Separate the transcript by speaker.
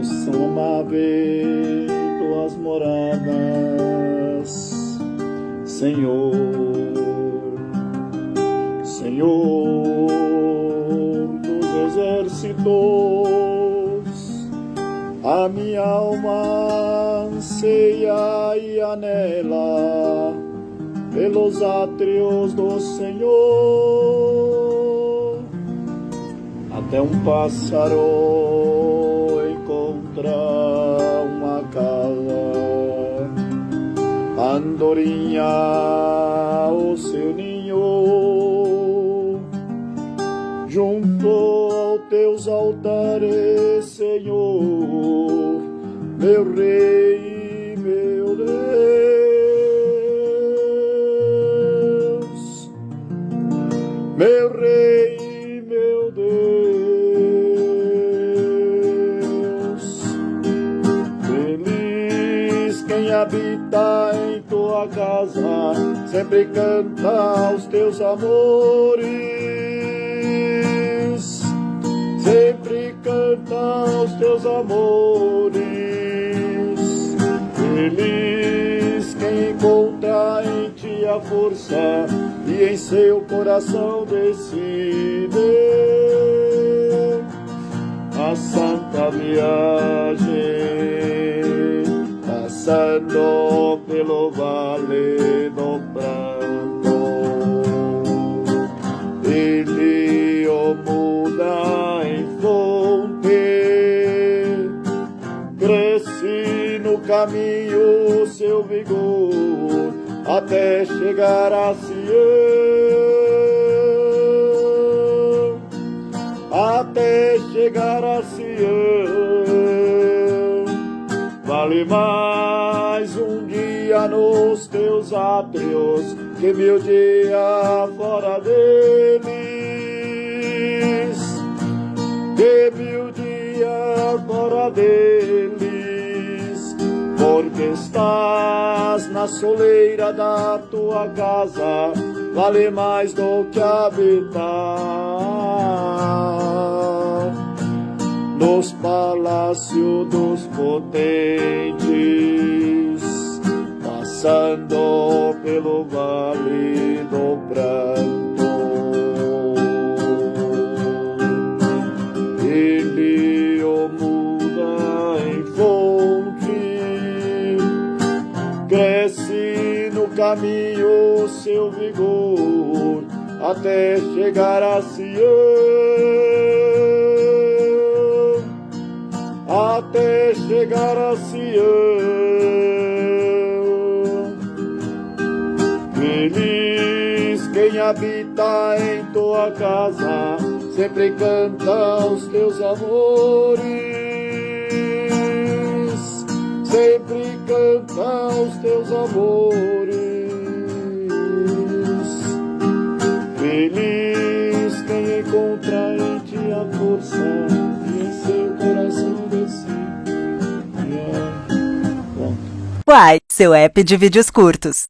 Speaker 1: são amáveis tuas moradas, Senhor, Senhor dos exércitos. A minha alma anseia e anela pelos átrios do Senhor. Até um pássaro encontra uma casa, a andorinha o seu ninho, junto aos teus altares, Senhor, meu Rei, meu Deus, meu Rei, meu Deus. Feliz quem habita em tua casa, sempre canta os teus amores, sempre canta os teus amores. Feliz quem encontra em ti a força e em seu coração decide a santa viagem, passando pelo vale do pranto. Ele o muda em fonte, cresce no caminho seu vigor, até chegar a Sião, até chegar a Sião. Vale mais um dia nos teus átrios que 1000 dias fora deles, que 1000 dias fora deles, porque estás na soleira da tua casa, vale mais do que habitar nos palácios dos potentes, passando pelo vale do pranto. Ele o muda em fonte, cresce no caminho seu vigor, até chegar a Sião, até chegar a Sião. Feliz quem habita em tua casa, sempre canta os teus amores, sempre canta os teus amores. Feliz quem encontra em ti a força e em seu coração decide.
Speaker 2: Uai, seu app de vídeos curtos.